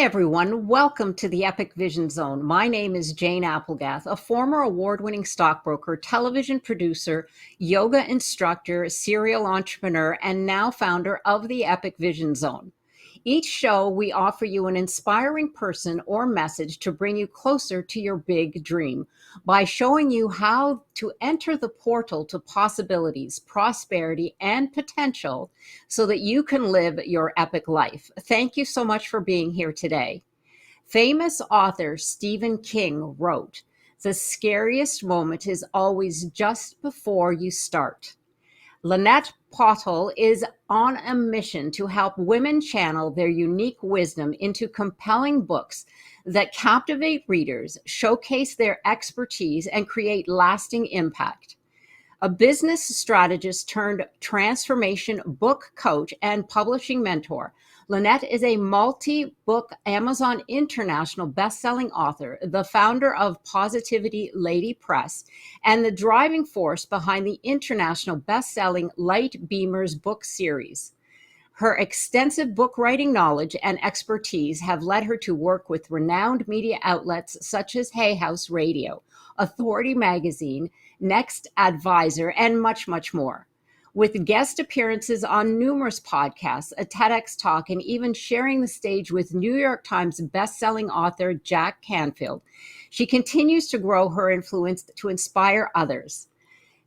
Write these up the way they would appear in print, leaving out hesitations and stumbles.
everyone. Welcome to the Epic Vision Zone. My name is Jane Applegath, a former award-winning stockbroker, television producer, yoga instructor, serial entrepreneur, and now founder of the Epic Vision Zone. Each show, we offer you an inspiring person or message to bring you closer to your big dream by showing you how to enter the portal to possibilities, prosperity, and potential so that you can live your epic life. Thank you so much for being here today. Famous author Stephen King wrote, "The scariest moment is always just before you start." Lanette Pottle is on a mission to help women channel their unique wisdom into compelling books that captivate readers, showcase their expertise, and create lasting impact. A business strategist turned transformation book coach and publishing mentor, Lanette is a multi-book Amazon International best-selling author, the founder of Positivity Lady Press, and the driving force behind the international best-selling Light Beamers book series. Her extensive book writing knowledge and expertise have led her to work with renowned media outlets such as Hay House Radio, Authority Magazine, Next Advisor, and much, much more. With guest appearances on numerous podcasts, a TEDx talk, and even sharing the stage with New York Times bestselling author Jack Canfield, she continues to grow her influence to inspire others.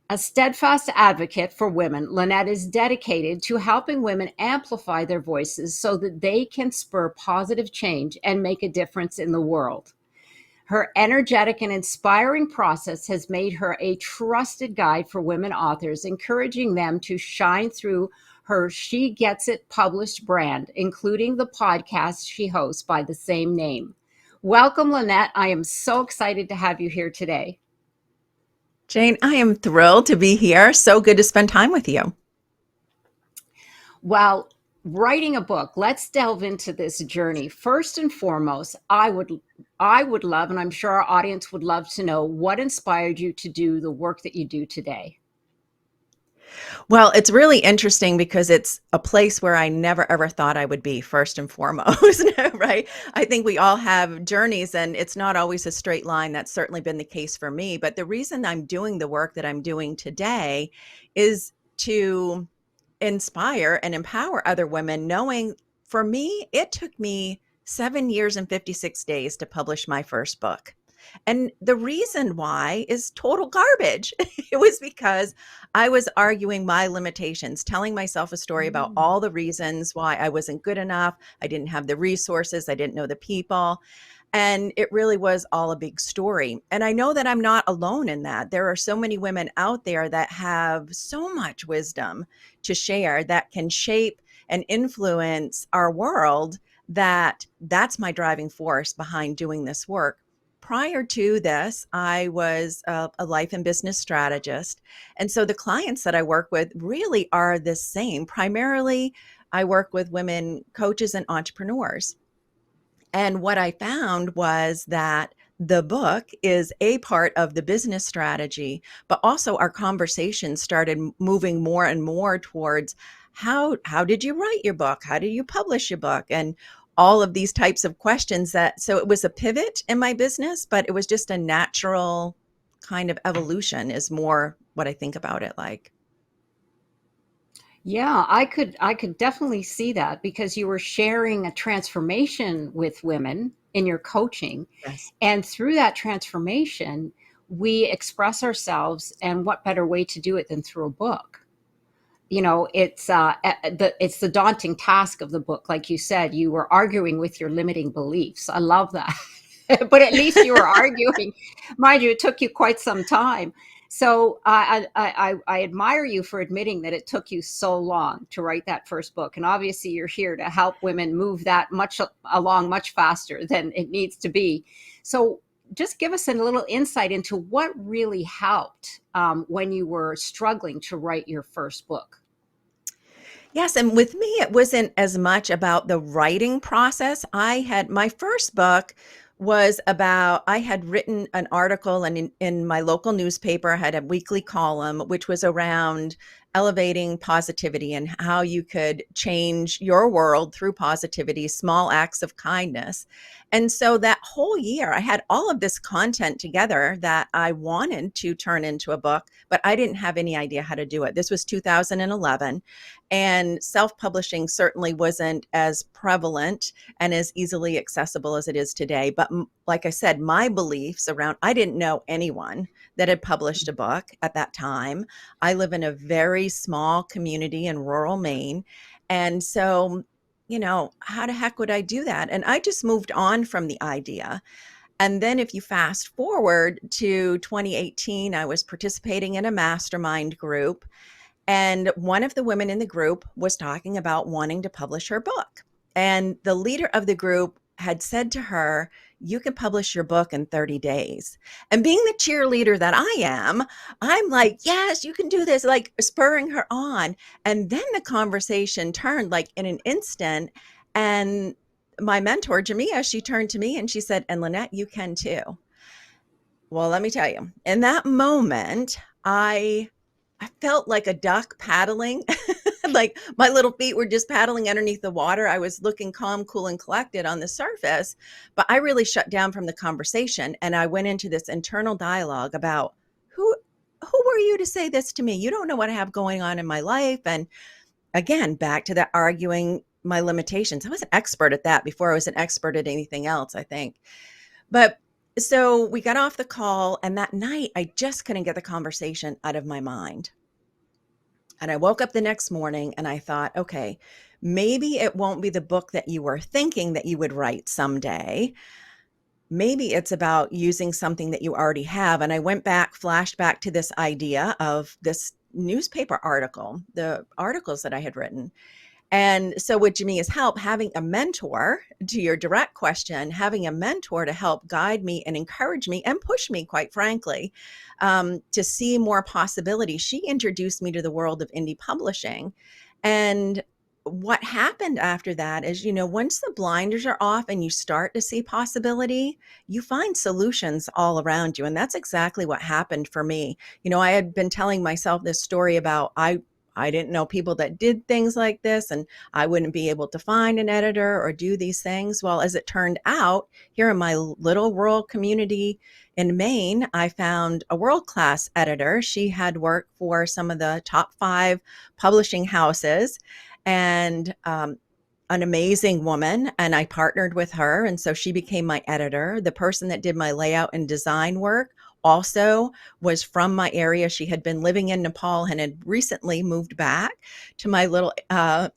A steadfast advocate for women, Lanette is dedicated to helping women amplify their voices so that they can spur positive change and make a difference in the world. Her energetic and inspiring process has made her a trusted guide for women authors, encouraging them to shine through her She Gets It published brand, including the podcast she hosts by the same name. Welcome, Lanette. I am so excited to have you here today. Jane, I am thrilled to be here. So good to spend time with you. Well, writing a book, let's delve into this journey. First and foremost, I would love, and I'm sure our audience would love to know, what inspired you to do the work that you do today? Well, it's really interesting because it's a place where I never ever thought I would be, first and foremost, right? I think we all have journeys and it's not always a straight line. That's certainly been the case for me. But the reason I'm doing the work that I'm doing today is to inspire and empower other women, knowing for me, it took me 7 years and 56 days to publish my first book. And the reason why is total garbage. It was because I was arguing my limitations, telling myself a story about all the reasons why I wasn't good enough. I didn't have the resources. I didn't know the people. And it really was all a big story. And I know that I'm not alone in that. There are so many women out there that have so much wisdom to share that can shape and influence our world, that's my driving force behind doing this work. Prior to this, I was a life and business strategist. And so the clients that I work with really are the same. Primarily, I work with women coaches and entrepreneurs. And what I found was that the book is a part of the business strategy, but also our conversation started moving more and more towards how did you write your book? How did you publish your book? And all of these types of questions so it was a pivot in my business, but it was just a natural kind of evolution is more what I think about it like. Yeah, I could definitely see that because you were sharing a transformation with women in your coaching. Yes. And through that transformation, we express ourselves, and what better way to do it than through a book? It's the daunting task of the book. Like you said, you were arguing with your limiting beliefs. I love that. But at least you were arguing. Mind you, it took you quite some time. So I admire you for admitting that it took you so long to write that first book. And obviously you're here to help women move that much along much faster than it needs to be. So just give us a little insight into what really helped when you were struggling to write your first book. Yes, and with me, it wasn't as much about the writing process. My first book was about, I had written an article and in my local newspaper, I had a weekly column, which was around elevating positivity and how you could change your world through positivity, small acts of kindness. And so that whole year, I had all of this content together that I wanted to turn into a book, but I didn't have any idea how to do it. This was 2011, and self publishing certainly wasn't as prevalent and as easily accessible as it is today. But like I said, my beliefs around, I didn't know anyone that had published a book at that time. I live in a very small community in rural Maine. And so, how the heck would I do that? And I just moved on from the idea. And then if you fast forward to 2018, I was participating in a mastermind group. And one of the women in the group was talking about wanting to publish her book. And the leader of the group had said to her, "You can publish your book in 30 days." And being the cheerleader that I am, I'm like, "Yes, you can do this," like spurring her on. And then the conversation turned like in an instant. And my mentor, Jamia, she turned to me and she said, "And Lanette, you can too." Well, let me tell you, in that moment, I felt like a duck paddling, like my little feet were just paddling underneath the water. I was looking calm, cool, and collected on the surface, but I really shut down from the conversation and I went into this internal dialogue about who were you to say this to me? You don't know what I have going on in my life. And again, back to that arguing my limitations. I was an expert at that before I was an expert at anything else, I think. But so we got off the call, and that night I just couldn't get the conversation out of my mind. And I woke up the next morning and I thought, okay, maybe it won't be the book that you were thinking that you would write someday. Maybe it's about using something that you already have. And I went back, flashed back to this idea of this newspaper article, the articles that I had written. And so with Jamia's help, having a mentor, to your direct question, having a mentor to help guide me and encourage me and push me, quite frankly, to see more possibilities. She introduced me to the world of indie publishing. And what happened after that is, once the blinders are off and you start to see possibility, you find solutions all around you. And that's exactly what happened for me. I had been telling myself this story about I didn't know people that did things like this, and I wouldn't be able to find an editor or do these things. Well, as it turned out, here in my little rural community in Maine, I found a world-class editor. She had worked for some of the top 5 publishing houses, and an amazing woman, and I partnered with her. And so she became my editor. The person that did my layout and design work also was from my area. She had been living in Nepal and had recently moved back to my little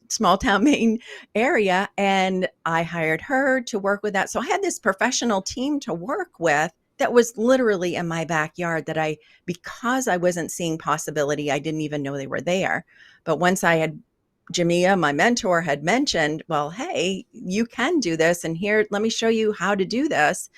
small town Maine area. And I hired her to work with that. So I had this professional team to work with that was literally in my backyard that because I wasn't seeing possibility, I didn't even know they were there. But once Jamia, my mentor, had mentioned, well, hey, you can do this. And here, let me show you how to do this.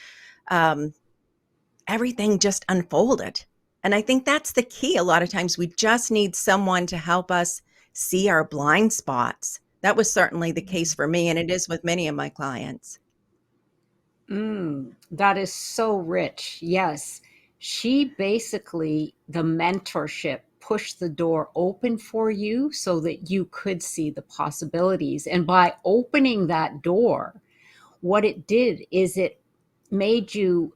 Everything just unfolded. And I think that's the key. A lot of times we just need someone to help us see our blind spots. That was certainly the case for me, and it is with many of my clients. That is so rich. Yes. She basically, the mentorship pushed the door open for you so that you could see the possibilities. And by opening that door, what it did is it made you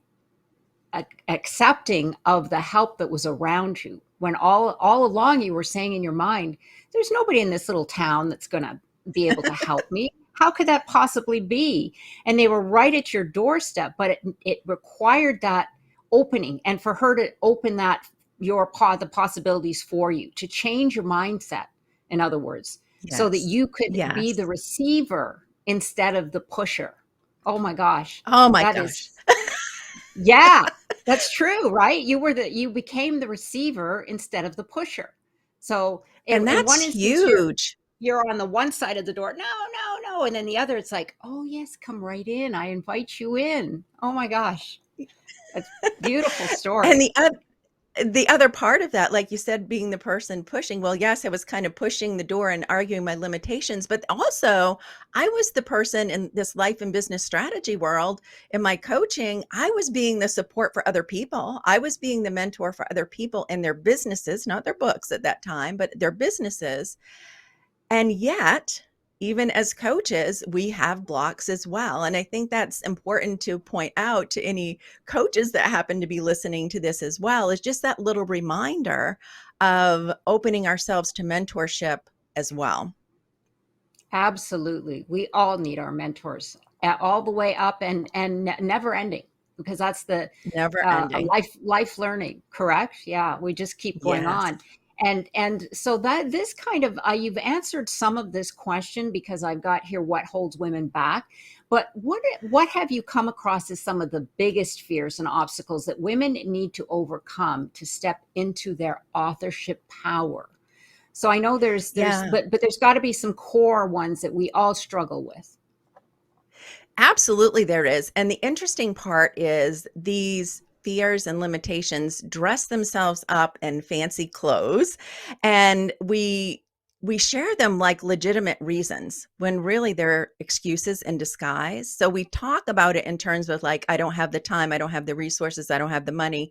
accepting of the help that was around you, when all along you were saying in your mind, there's nobody in this little town that's going to be able to help me. How could that possibly be? And they were right at your doorstep, but it required that opening, and for her to open that the possibilities for you, to change your mindset, in other words, so that Yes. you could be Yes. the receiver instead of the pusher. Oh my gosh, Oh my that gosh. is, yeah, that's true, right? You became the receiver instead of the pusher. So And in that's one instance, you're huge. you're on the one side of the door, no, no, no, and then the other, it's like, oh yes, come right in. I invite you in. Oh my gosh, that's a beautiful And story. the other part of that, like you said, being the person pushing, well, yes, I was kind of pushing the door and arguing my limitations, but also I was the person in this life and business strategy world. In my coaching, I was being the support for other people. I was being the mentor for other people in their businesses, not their books at that time, but their businesses. And yet, even as coaches, we have blocks as well. And I think that's important to point out to any coaches that happen to be listening to this as well, is just that little reminder of opening ourselves to mentorship as well. Absolutely. We all need our mentors all the way up and never ending, because that's the Never ending. life learning, correct? Yeah, we just keep going Yes. on. And so that this kind of you've answered some of this question, because I've got here what holds women back. But what have you come across as some of the biggest fears and obstacles that women need to overcome to step into their authorship power? So I know there's Yeah. but there's got to be some core ones that we all struggle with. Absolutely, there is. And the interesting part is these fears and limitations dress themselves up in fancy clothes, and we share them like legitimate reasons when really they're excuses in disguise. So we talk about it in terms of like, I don't have the time, I don't have the resources, I don't have the money,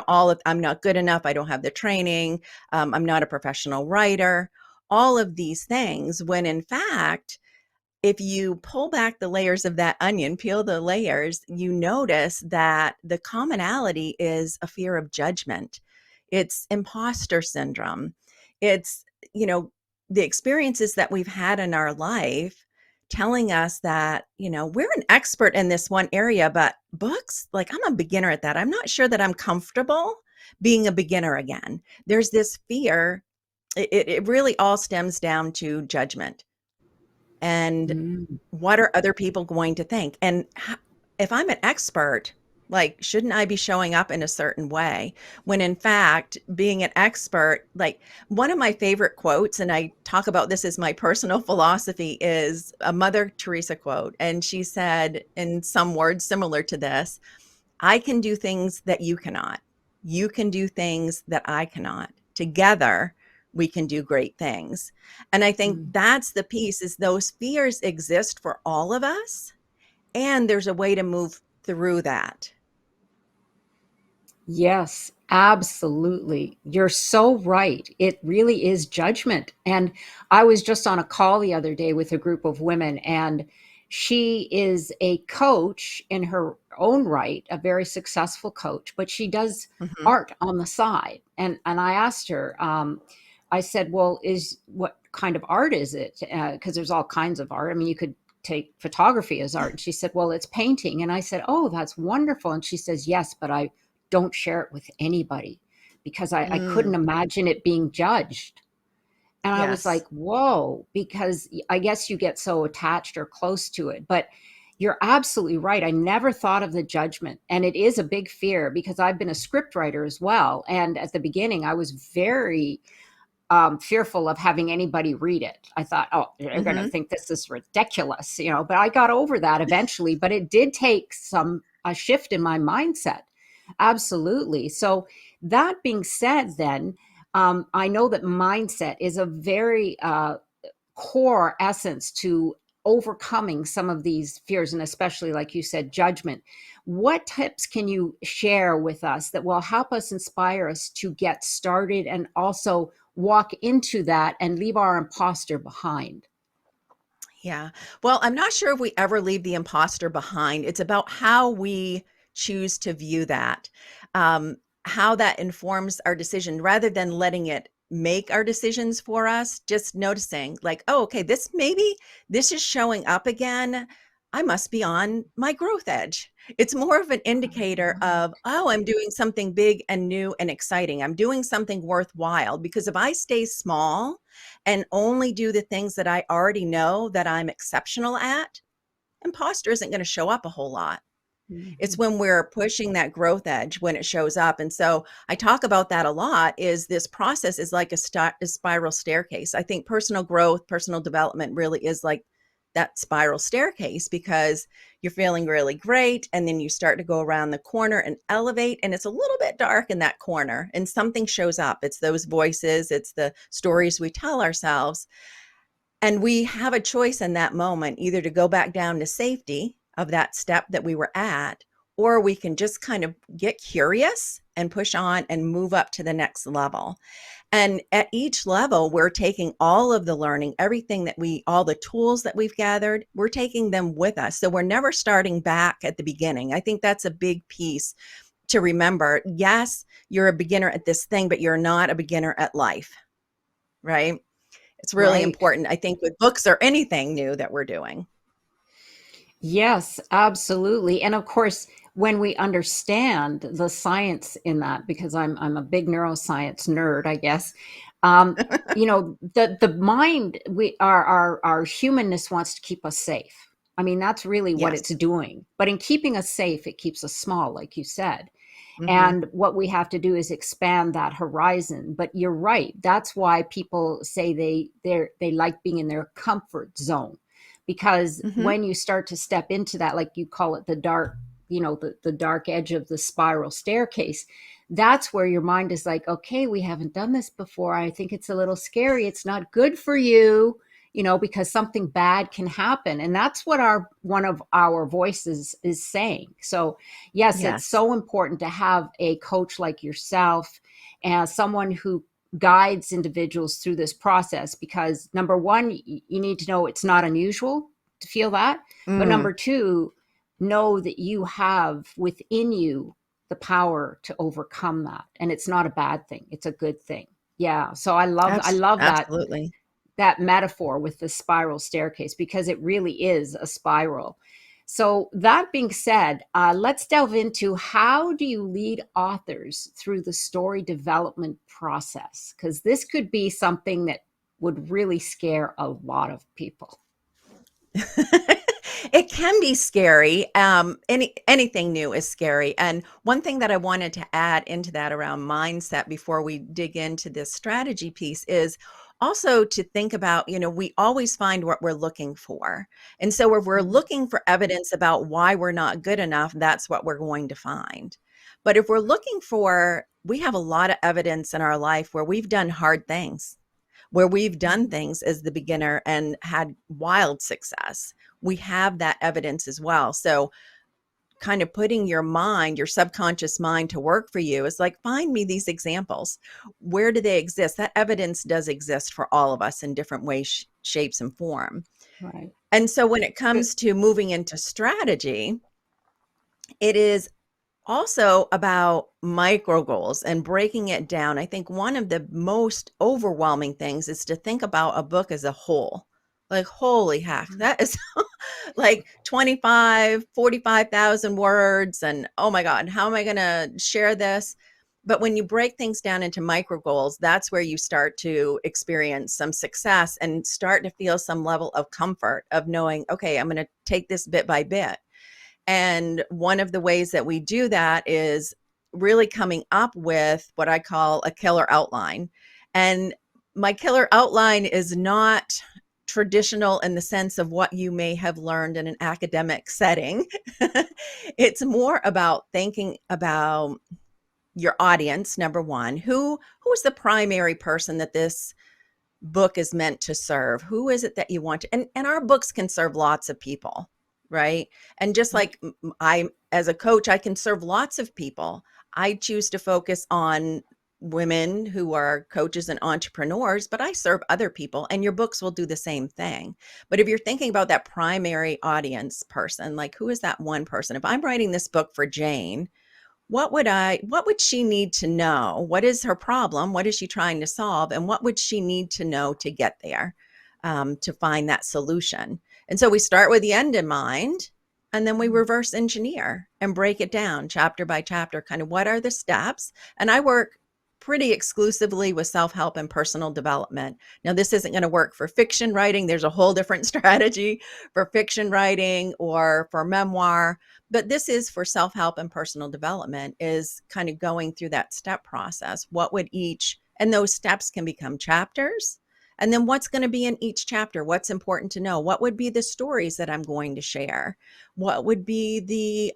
all of I'm not good enough, I don't have the training, I'm not a professional writer, all of these things, when in fact, if you pull back the layers of that onion, peel the layers, you notice that the commonality is a fear of judgment. It's imposter syndrome. It's, you know, the experiences that we've had in our life telling us that, we're an expert in this one area, but books, like I'm a beginner at that. I'm not sure that I'm comfortable being a beginner again. There's this fear. It really all stems down to judgment. And Mm. what are other people going to think? And if I'm an expert, like, shouldn't I be showing up in a certain way? When in fact, being an expert, like one of my favorite quotes, and I talk about this as my personal philosophy, is a Mother Teresa quote. And she said, in some words similar to this, I can do things that you cannot. You can do things that I cannot. Together, we can do great things. And I think Mm. that's the piece, is those fears exist for all of us, and there's a way to move through that. Yes, absolutely. You're so right. It really is judgment. And I was just on a call the other day with a group of women, and she is a coach in her own right, a very successful coach, but she does Mhm. art on the side. And I asked her, I said, well, is what kind of art is it? Because there's all kinds of art. I mean, you could take photography as art. And she said, well, it's painting. And I said, oh, that's wonderful. And she says, yes, but I don't share it with anybody, because I couldn't Mm, imagine it being judged. And I was yes. like, whoa, because I guess you get so attached or close to it. But you're absolutely right. I never thought of the judgment. And it is a big fear, because I've been a script writer as well. And at the beginning, I was very fearful of having anybody read it. I thought, oh, they're going to Mhm. think this is ridiculous, but I got over that eventually. But it did take a shift in my mindset. Absolutely. So, that being said, then, I know that mindset is a very core essence to overcoming some of these fears, and especially, like you said, judgment. What tips can you share with us that will help us, inspire us to get started, and also walk into that and leave our imposter behind? Yeah. Well, I'm not sure if we ever leave the imposter behind. It's about how we choose to view that, um, how that informs our decision rather than letting it make our decisions for us. Just noticing, like, oh, okay, maybe this is showing up again. I must be on my growth edge. It's more of an indicator of, oh, I'm doing something big and new and exciting. I'm doing something worthwhile. Because if I stay small, and only do the things that I already know that I'm exceptional at, imposter isn't going to show up a whole lot. It's Mhm. when we're pushing that growth edge when it shows up. And so I talk about that a lot, is this process is like a spiral staircase. I think personal growth, personal development really is like that spiral staircase, because you're feeling really great, and then you start to go around the corner and elevate, and it's a little bit dark in that corner, and something shows up. It's those voices, it's the stories we tell ourselves. And we have a choice in that moment, either to go back down to safety of that step that we were at, or we can just kind of get curious and push on and move up to the next level. And at each level, we're taking all of the learning, everything that all the tools that we've gathered, we're taking them with us. So we're never starting back at the beginning. I think that's a big piece to remember. Yes, you're a beginner at this thing, but you're not a beginner at life, right? It's really Right. important, I think, with books or anything new that we're doing. Yes, absolutely. And of course, when we understand the science in that, because I'm a big neuroscience nerd, I guess. Um, the mind, our humanness wants to keep us safe. I mean, that's really what it's Yes. doing. But in keeping us safe, it keeps us small, like you said. Mhm. And what we have to do is expand that horizon. But you're right. That's why people say they like being in their comfort zone, because Mhm. when you start to step into that, like you call it, the dark, the dark edge of the spiral staircase, that's where your mind is like, okay, we haven't done this before. I think it's a little scary. It's not good for you, because something bad can happen. And that's what our one of our voices is saying. So yes, it's Yes. so important to have a coach like yourself and someone who guides individuals through this process, because number one, you need to know it's not unusual to feel that. But Mm. number two, know that you have within you the power to overcome that. And it's not a bad thing. It's a good thing. Yeah. So I love Absolutely. that metaphor with the spiral staircase, because it really is a spiral. So, that being said, let's delve into how do you lead authors through the story development process? Because this could be something that would really scare a lot of people. It can be scary. Anything new is scary. And one thing that I wanted to add into that around mindset before we dig into this strategy piece is also to think about, we always find what we're looking for. And so if we're Mhm. looking for evidence about why we're not good enough, that's what we're going to find. But if we're looking for, we have a lot of evidence in our life where we've done hard things, where we've done Mhm. things as the beginner and had wild success. We have that evidence as well. So, kind of putting your mind, your subconscious mind to work for you is like, find me these examples. Where do they exist? That evidence does exist for all of us in different ways, shapes, and form. Right. And so, when it comes to moving into strategy, it is also about micro goals and breaking it down. I think one of the most overwhelming things is to think about a book as a whole. Like, holy heck, that is like 25, 45,000 words. And oh my God, how am I going to share this? But when you break things down into micro goals, that's where you start to experience some success and start to feel some level of comfort of knowing, okay, I'm going to take this bit by bit. And one of the ways that we do that is really coming up with what I call a killer outline. And my killer outline is not traditional in the sense of what you may have learned in an academic setting. It's more about thinking about your audience, number one. Who is the primary person that this book is meant to serve? Who is it that you want to, and our books can serve lots of people, right? And just like I, as a coach, I can serve lots of people. I choose to focus on women who are coaches and entrepreneurs, but I serve other people, and your books will do the same thing. But if you're thinking about that primary audience person, like, who is that one person? If I'm writing this book for Jane, what would she need to know? What is her problem? What is she trying to solve? And what would she need to know to get there, to find that solution? And so we start with the end in mind, and then we reverse engineer and break it down chapter by chapter, kind of what are the steps. And I work pretty exclusively with self-help and personal development. Now, this isn't going to work for fiction writing. There's a whole different strategy for fiction writing or for memoir, but this is for self-help and personal development, is kind of going through that step process. What would each, and those steps can become chapters, And then what's going to be in each chapter? What's important to know? What would be the stories that I'm going to share? What would be the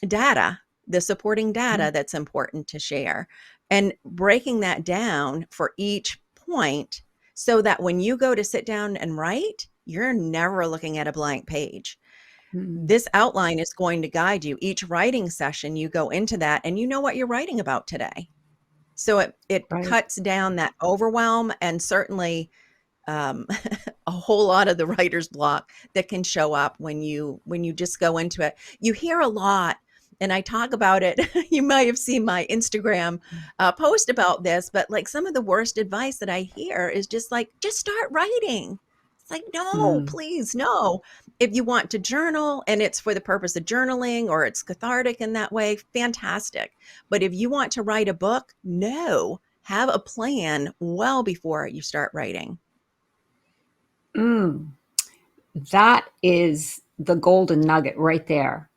data, the supporting data that's important to share? And breaking that down for each point so that when you go to sit down and write, you're never looking at a blank page. Mm. This outline is going to guide you. Each writing session, you go into that and you know what you're writing about today. So it Right. cuts down that overwhelm and certainly um, a whole lot of the writer's block that can show up when you just go into it. You hear a lot, and I talk about it. You might have seen my Instagram post about this, but like some of the worst advice that I hear is just like, just start writing. It's like, no, Mm. please, no. If you want to journal and it's for the purpose of journaling or it's cathartic in that way, fantastic. But if you want to write a book, no, have a plan well before you start writing. Mm. That is the golden nugget right there.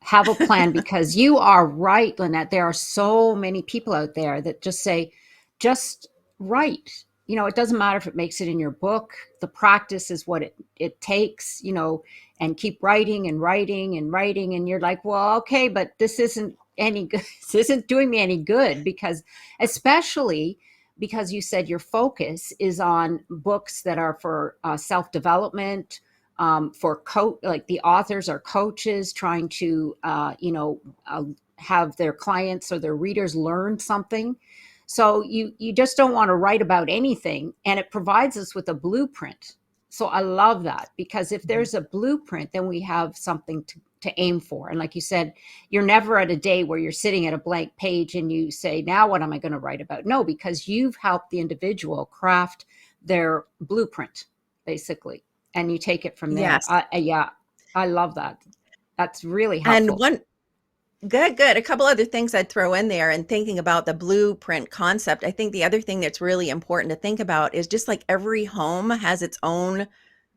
Have a plan, because you are right, Lynette. There are so many people out there that just say, just write. It doesn't matter if it makes it in your book. The practice is what it takes, and keep writing and writing and writing. And you're like, well, okay, but this isn't any good. This isn't doing me any good, because especially because you said your focus is on books that are for self-development, for like the authors are coaches trying to have their clients or their readers learn something. So you just don't want to write about anything, and it provides us with a blueprint. So I love that, because if Mhm. there's a blueprint, then we have something to aim for. And like you said, you're never at a day where you're sitting at a blank page and you say, now what am I going to write about? No, because you've helped the individual craft their blueprint, basically, and you take it from there. Yes. Yeah, I love that. That's really And helpful. one good, good. A couple other things I'd throw in there and thinking about the blueprint concept. I think the other thing that's really important to think about is just like every home has its own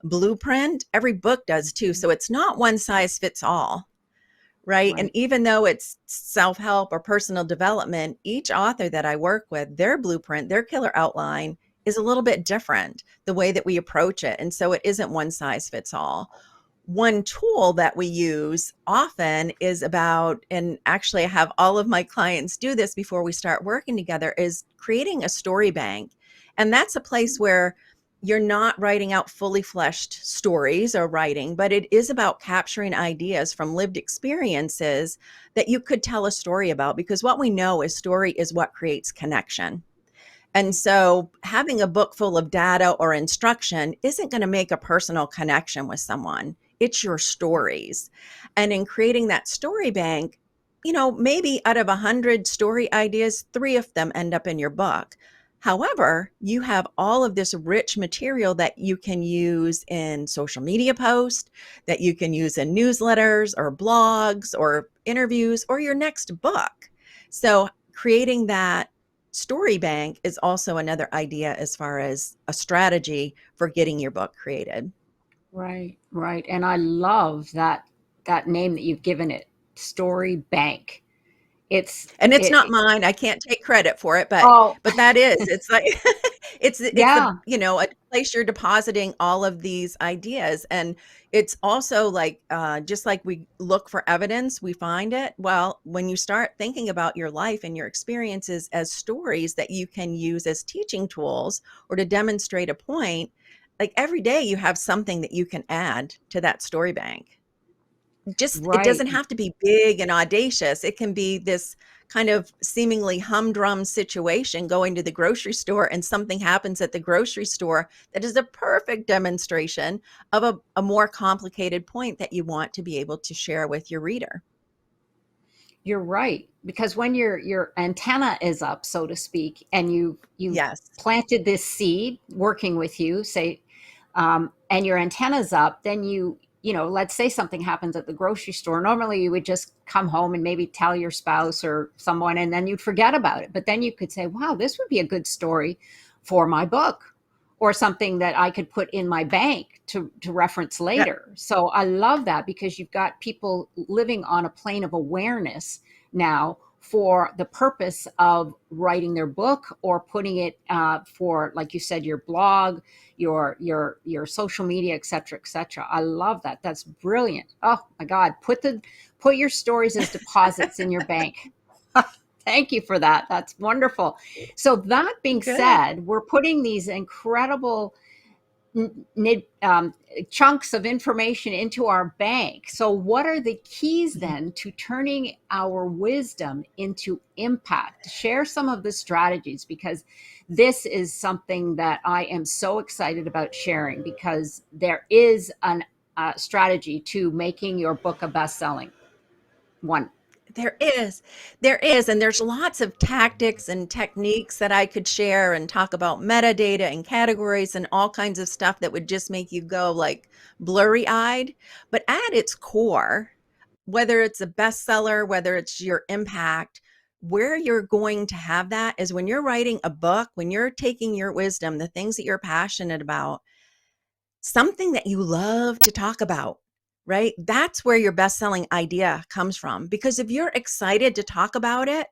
blueprint, every book does too. So it's not one size fits all, right? And Right. even though it's self-help or personal development, each author that I work with, their blueprint, their killer outline is a little bit different, the way that we approach it. And so it isn't one size fits all. One tool that we use often is about, and actually I have all of my clients do this before we start working together, is creating a story bank. And that's a place where you're not writing out fully fleshed stories or writing, but it is about capturing ideas from lived experiences that you could tell a story about, because what we know is story is what creates connection. And so having a book full of data or instruction isn't going to make a personal connection with someone. It's your stories. And in creating that story bank, maybe out of 100 story ideas, 3 of them end up in your book. However, you have all of this rich material that you can use in social media posts, that you can use in newsletters or blogs or interviews or your next book. So creating that story bank is also another idea as far as a strategy for getting your book created. Right, right. And I love that name that you've given it, Story Bank. It's And it's not it mine. I can't take credit for it, but oh, that is. It's like it's the, yeah, a place you're depositing all of these ideas. And it's also like just like we look for evidence, we find it. Well, when you start thinking about your life and your experiences as stories that you can use as teaching tools or to demonstrate a point, like every day you have something that you can add to that story bank. Just it right. doesn't have to be big and audacious. It can be this kind of seemingly humdrum situation going to the grocery store, and something happens at the grocery store that is a perfect demonstration of a more complicated point that you want to be able to share with your reader. You're right, because when your antenna is up, so to speak, and you've Yes. planted this seed working with you, say, and your antenna's up, then let's say something happens at the grocery store. Normally, you would just come home and maybe tell your spouse or someone, and then you'd forget about it. But then you could say, "Wow, this would be a good story for my book." Or something that I could put in my bank to reference Yep. later. So I love that, because you've got people living on a plane of awareness now, for the purpose of writing their book or putting it for, like you said, your blog, your social media, et cetera, et cetera. I love that. That's brilliant. Oh my God. Put your stories as deposits in your bank. Thank you for that. That's wonderful. So that being Good. said, we're putting these incredible um, chunks of information into our bank. So, what are the keys Mhm. then to turning our wisdom into impact? Share some of the strategies, because this is something that I am so excited about sharing, because there is an strategy to making your book a best-selling one. There is. There is. And there's lots of tactics and techniques that I could share and talk about metadata and categories and all kinds of stuff that would just make you go like blurry eyed. But at its core, whether it's a bestseller, whether it's your impact, where you're going to have that is when you're writing a book, when you're taking your wisdom, the things that you're passionate about, something that you love to talk about, right? That's where your best-selling idea comes from. Because if you're excited to talk about it,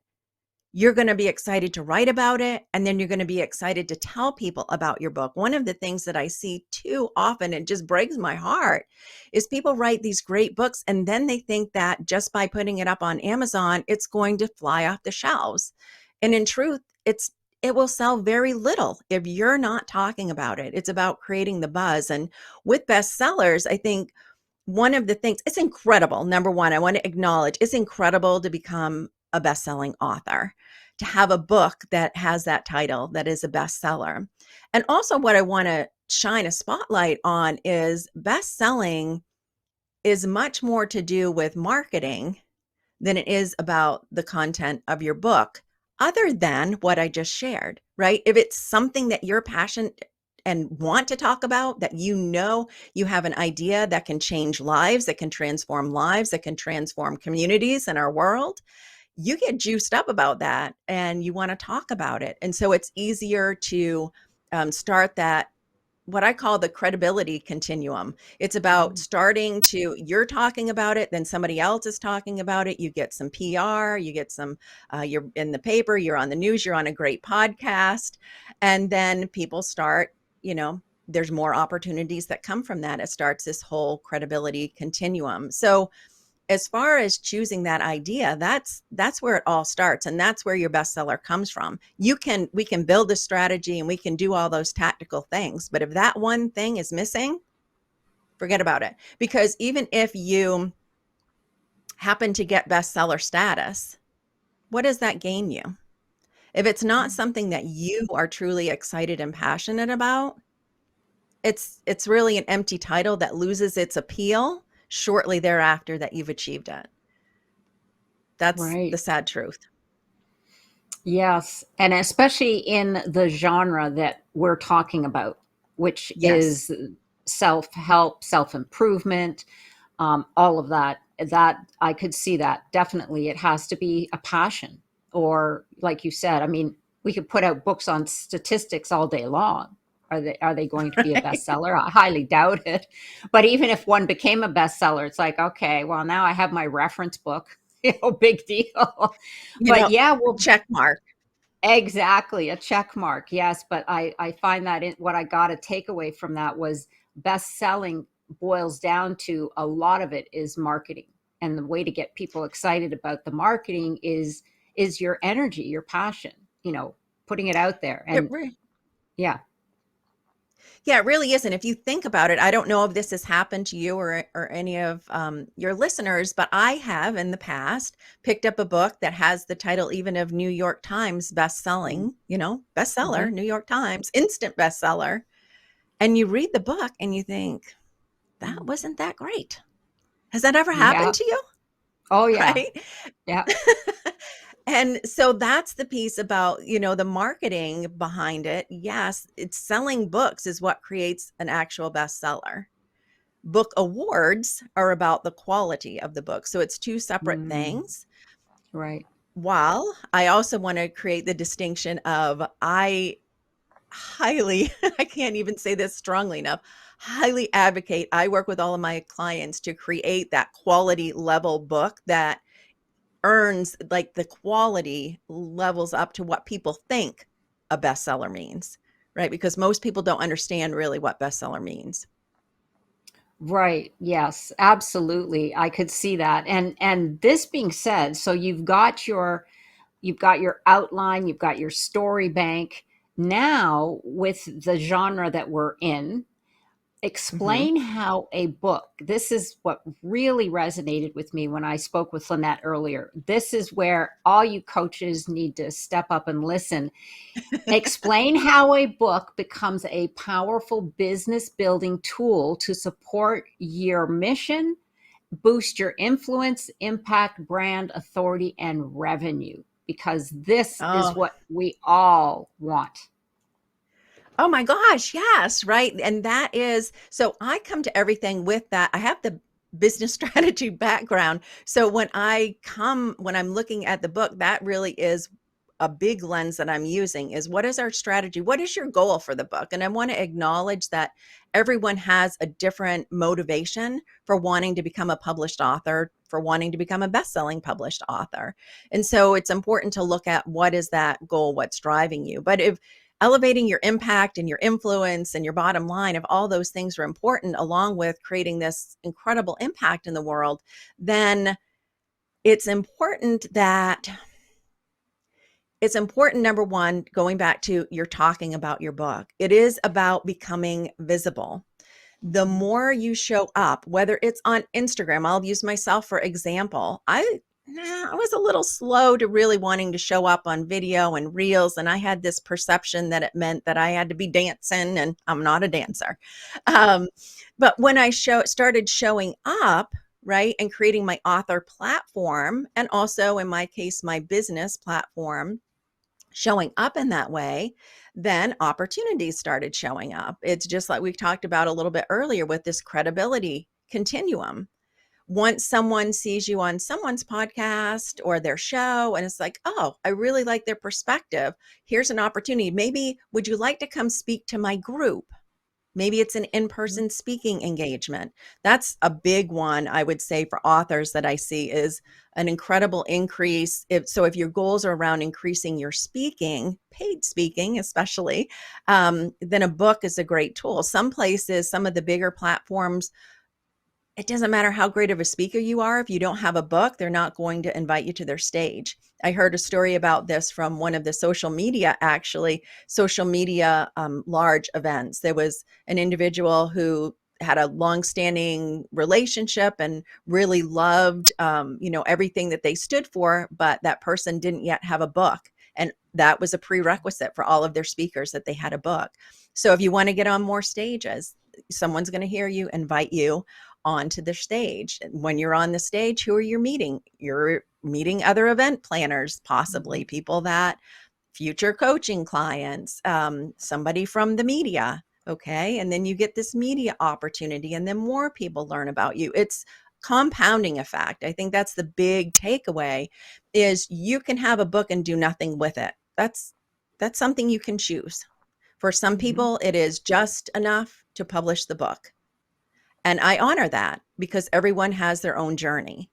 you're going to be excited to write about it, and then you're going to be excited to tell people about your book. One of the things that I see too often, and just breaks my heart, is people write these great books and then they think that just by putting it up on Amazon, it's going to fly off the shelves. And in truth, it will sell very little if you're not talking about it. It's about creating the buzz. And with bestsellers, I think one of the things, it's incredible. Number one, I want to acknowledge it's incredible to become a best-selling author, to have a book that has that title that is a bestseller. And also, what I want to shine a spotlight on is best-selling is much more to do with marketing than it is about the content of your book, other than what I just shared, right? If it's something that you're passionate and want to talk about, that you have an idea that can change lives, that can transform lives, that can transform communities in our world, you get juiced up about that and you want to talk about it. And so it's easier to start that, what I call the credibility continuum. It's about starting to, you're talking about it, then somebody else is talking about it. You get some PR, you get some, you're in the paper, you're on the news, you're on a great podcast. And then people start, there's more opportunities that come from that. It starts this whole credibility continuum. So as far as choosing that idea, that's where it all starts, and that's where your bestseller comes from. We can build a strategy and we can do all those tactical things, but if that one thing is missing, forget about it. Because even if you happen to get bestseller status, what does that gain you? If it's not something that you are truly excited and passionate about, it's really an empty title that loses its appeal shortly thereafter that you've achieved it. That's the Right. sad truth. Yes, and especially in the genre that we're talking about, which Yes. is self-help, self-improvement, all of that. That I could see that definitely. It has to be a passion, or like you said, I mean, we could put out books on statistics all day long. Are they going to be a Right. bestseller? I highly doubt it. But even if one became a bestseller, it's like, okay, well, now I have my reference book. Big deal. You But know, yeah, well, check mark. exactly, a check mark. Yes, but I find that what I got a takeaway from that was best selling boils down to, a lot of it is marketing. And the way to get people excited about the marketing is your energy, your passion, putting it out there. It And re yeah. Yeah, it really is, and if you think about it, I don't know if this has happened to you or any of, your listeners, but I have in the past picked up a book that has the title even of New York Times best-selling, bestseller, Mhm. New York Times, instant bestseller, and you read the book and you think, "That Mhm. wasn't that great." Has that ever happened Yeah. to you? Oh yeah. Right? Yeah. And so that's the piece about, the marketing behind it. Yes, it's selling books is what creates an actual bestseller. Book awards are about the quality of the book. So it's two separate Mm, things. right. While I also want to create the distinction of I highly, I can't even say this strongly enough, highly advocate. I work with all of my clients to create that quality level book that earns, like, the quality levels up to what people think a bestseller means, right? Because most people don't understand really what bestseller means. Right. Yes, absolutely. I could see that. And this being said, so you've got your outline, you've got your story bank. Now, with the genre that we're in, Hmm. explain how a book, this is what really resonated with me when I spoke with Lynette earlier. This is where all you coaches need to step up and listen. Explain how a book becomes a powerful business building tool to support your mission, boost your influence, impact, brand, authority, and revenue, because this is Oh, what we all want. oh my gosh, yes, right. And that is, so I come to everything with that. I have the business strategy background. So when I'm looking at the book, that really is a big lens that I'm using is, what is our strategy? What is your goal for the book? And I want to acknowledge that everyone has a different motivation for wanting to become a published author, for wanting to become a best-selling published author. And so it's important to look at, what is that goal? What's driving you? But if elevating your impact and your influence and your bottom line, if all those things are important, along with creating this incredible impact in the world, then it's important that it's important, number one, going back to, you're talking about your book, it is about becoming visible. The more you show up, whether it's on Instagram, I'll use myself for example. I was a little slow to really wanting to show up on video and reels, and I had this perception that it meant that I had to be dancing, and I'm not a dancer. Um, but when I started showing up, right, and creating my author platform, and also in my case, my business platform, showing up in that way, then opportunities started showing up. It's just like we talked about a little bit earlier with this credibility continuum. Once someone sees you on someone's podcast or their show, and it's like, oh, I really like their perspective. Here's an opportunity. Maybe would you like to come speak to my group? Maybe it's an in-person speaking engagement. That's a big one, I would say, for authors that I see, is an incredible increase. If your goals are around increasing your speaking, paid speaking especially, then a book is a great tool. Some places, some of the bigger platforms, it doesn't matter how great of a speaker you are. If you don't have a book, they're not going to invite you to their stage. I heard a story about this from one of the social media large events. There was an individual who had a long-standing relationship and really loved, everything that they stood for, but that person didn't yet have a book. And that was a prerequisite for all of their speakers, that they had a book. So if you want to get on more stages, someone's going to hear you, invite you onto the stage. When you're on the stage, who are you meeting? You're meeting other event planners, possibly people that future coaching clients, somebody from the media. Okay. And then you get this media opportunity, and then more people learn about you. It's compounding effect. I think that's the big takeaway, is you can have a book and do nothing with it. That's something you can choose. For some Mhm. people, it is just enough to publish the book. And I honor that, because everyone has their own journey.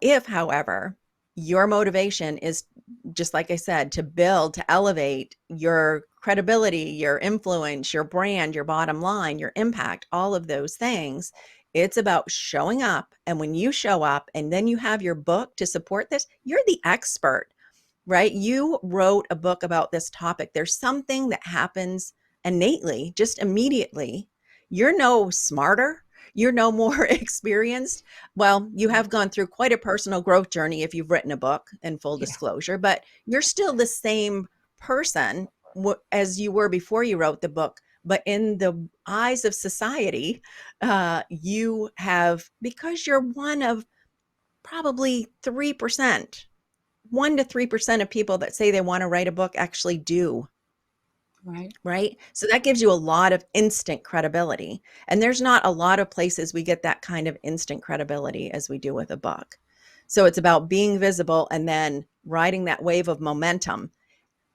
If, however, your motivation is, just like I said, to build, to elevate your credibility, your influence, your brand, your bottom line, your impact, all of those things, it's about showing up. And when you show up and then you have your book to support this, you're the expert, right? You wrote a book about this topic. There's something that happens innately, just immediately. You're no smarter, you're no more experienced. Well, you have gone through quite a personal growth journey if you've written a book, in full Yeah. disclosure, but you're still the same person as you were before you wrote the book. But in the eyes of society, you have, because you're one of probably 3%, 1 to 3% of people that say they want to write a book actually do, Right. right? So that gives you a lot of instant credibility. And there's not a lot of places we get that kind of instant credibility as we do with a book. So it's about being visible and then riding that wave of momentum.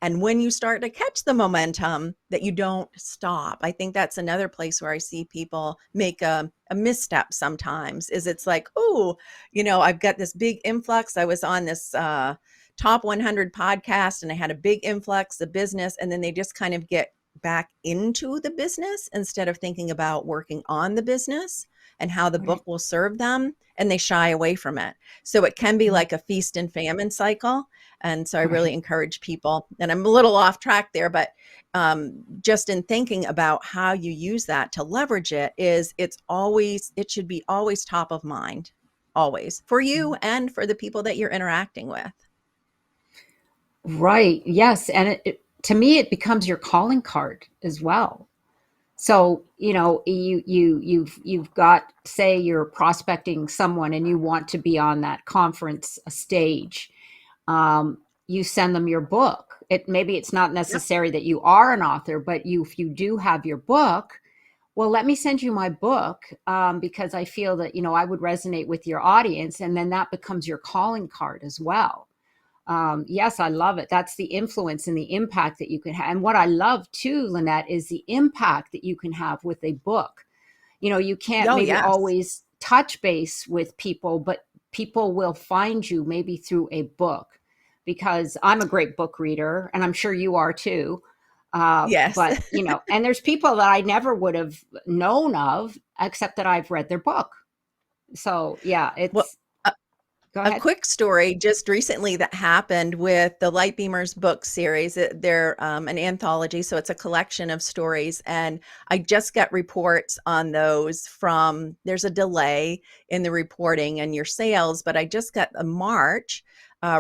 And when you start to catch the momentum, that you don't stop. I think that's another place where I see people make a misstep sometimes, is it's like, oh, I've got this big influx. I was on this top 100 podcast and I had a big influx of business. And then they just kind of get back into the business instead of thinking about working on the business and how the book Right. will serve them. And they shy away from it. So it can be Mm. like a feast and famine cycle. And so I really Right. encourage people, and I'm a little off track there, but just in thinking about how you use that to leverage it, it should be always top of mind, always for you and for the people that you're interacting with. Right. Yes. And to me, it becomes your calling card as well. So, you've got, say you're prospecting someone and you want to be on that conference stage. You send them your book. Maybe it's not Yep. necessary that you are an author, but if you do have your book, well, let me send you my book, because I feel that, I would resonate with your audience, and then that becomes your calling card as well. Yes, I love it. That's the influence and the impact that you can have. And what I love too, Lanette, is the impact that you can have with a book. You can't Oh, maybe yes. always touch base with people, but people will find you maybe through a book, because I'm a great book reader and I'm sure you are too. Yes. But, and there's people that I never would have known of except that I've read their book. So, yeah, Well, go a ahead. quick story just recently that happened with the Light Beamers book series. They're an anthology, so it's a collection of stories. And I just got reports on those there's a delay in the reporting and your sales, but I just got a March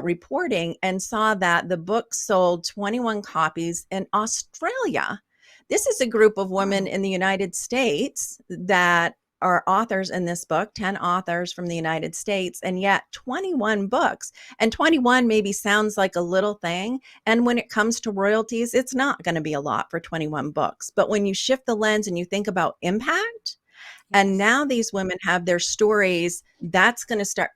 reporting and saw that the book sold 21 copies in Australia. This is a group of women Oh, in the United States that are authors in this book, 10 authors from the United States, and yet 21 books. And 21 maybe sounds like a little thing. And when it comes to royalties, it's not going to be a lot for 21 books. But when you shift the lens and you think about impact, and yes. now these women have their stories. That's going to start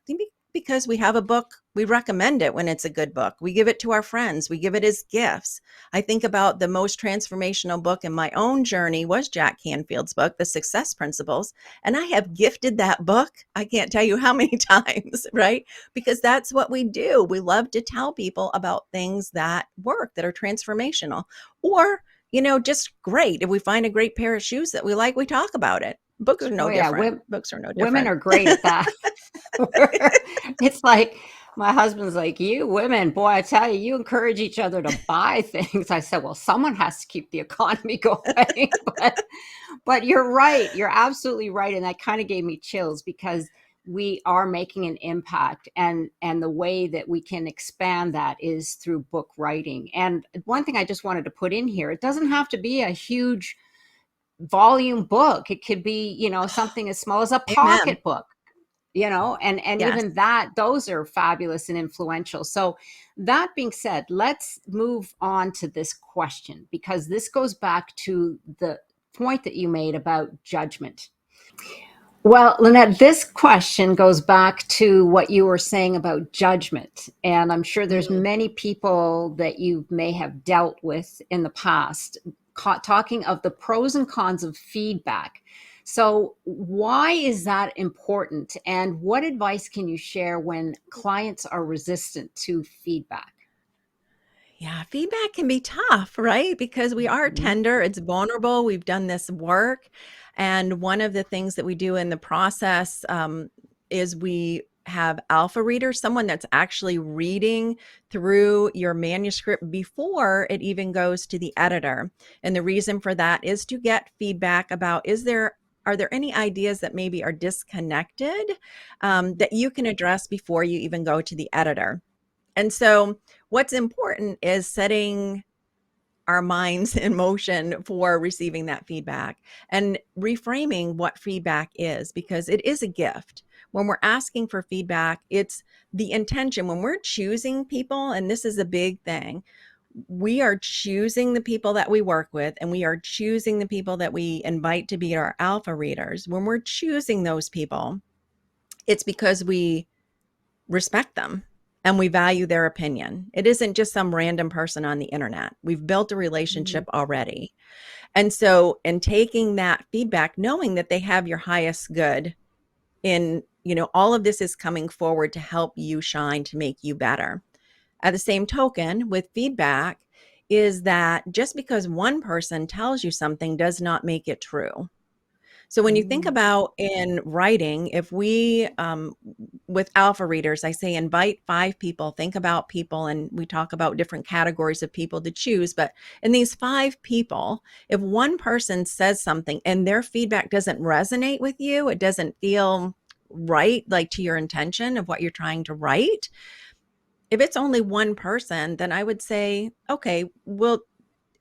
because we have a book. We recommend it when it's a good book. We give it to our friends. We give it as gifts. I think about the most transformational book in my own journey was Jack Canfield's book, The Success Principles. And I have gifted that book. I can't tell you how many times, right? Because that's what we do. We love to tell people about things that work, that are transformational, or just great. If we find a great pair of shoes that we like, we talk about it. Books are Oh no yeah, different. Books are no women different. are great at that. It's like my husband's like, you women, boy, I tell you, you encourage each other to buy things. I said, well, someone has to keep the economy going. But you're right. You're absolutely right. And that kind of gave me chills, because we are making an impact, and the way that we can expand that is through book writing. And one thing I just wanted to put in here, it doesn't have to be a huge volume book. It could be, something as small as a Amen. pocket book, and Yes. even that, those are fabulous and influential. So that being said, let's move on to this question, because this goes back to the point that you made about judgment. Well, Lanette, this question goes back to what you were saying about judgment. And I'm sure there's Mm. many people that you may have dealt with in the past, talking of the pros and cons of feedback. So, why is that important? And what advice can you share when clients are resistant to feedback? Yeah, feedback can be tough, right? Because we are Mhm. tender, it's vulnerable. We've done this work. And one of the things that we do in the process is we have alpha readers, someone that's actually reading through your manuscript before it even goes to the editor. And the reason for that is to get feedback about, are there any ideas that maybe are disconnected that you can address before you even go to the editor? And so, what's important is setting our minds in motion for receiving that feedback and reframing what feedback is, because it is a gift. When we're asking for feedback, it's the intention. When we're choosing people, and this is a big thing, we are choosing the people that we work with, and we are choosing the people that we invite to be our alpha readers. When we're choosing those people, it's because we respect them. and we value their opinion. It isn't just some random person on the internet. We've built a Mhm. relationship already. And so, in taking that feedback, knowing that they have your highest good in, all of this is coming forward to help you shine, to make you better. At the same token, with feedback, is that just because one person tells you something does not make it true. So when you think Mm. about in writing, if we, with alpha readers, I say invite 5 people, think about people, and we talk about different categories of people to choose. But in these 5 people, if one person says something and their feedback doesn't resonate with you, it doesn't feel right, like to your intention of what you're trying to write. If it's only one person, then I would say, okay, we'll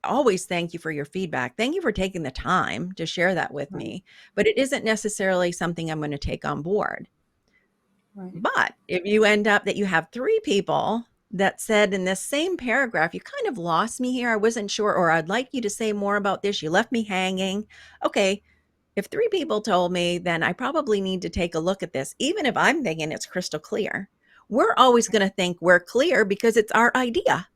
always thank you for your feedback. Thank you for taking the time to share that with Right, me, but it isn't necessarily something I'm going to take on board. right, But if you end up that you have 3 people that said in this same paragraph, you kind of lost me here, I wasn't sure, or I'd like you to say more about this, you left me hanging. Okay, if 3 people told me, then I probably need to take a look at this, even if I'm thinking it's crystal clear. We're always going to think we're clear because it's our idea.